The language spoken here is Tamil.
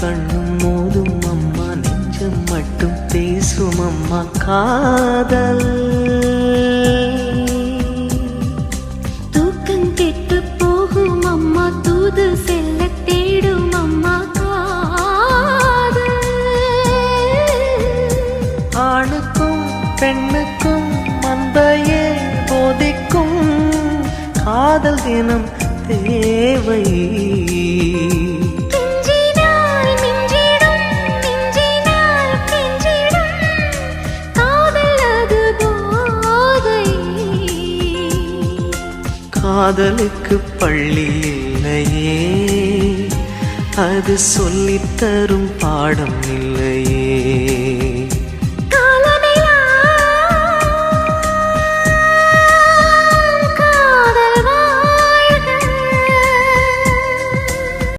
கண்ணும் மோதும் அம்மா, நெஞ்சம் மட்டும் பேசும் அம்மா காதல். தூக்கம் கெட்டு போகும் அம்மா, தூது செல்ல தேடும் அம்மா காதல். ஆணுக்கும் பெண்ணுக்கும் மந்தையே போதிக்கும் காதல் தினம் தேவை. காதலுக்கு பள்ளி இல்லையே, அது சொல்லித்தரும் பாடம் இல்லையே.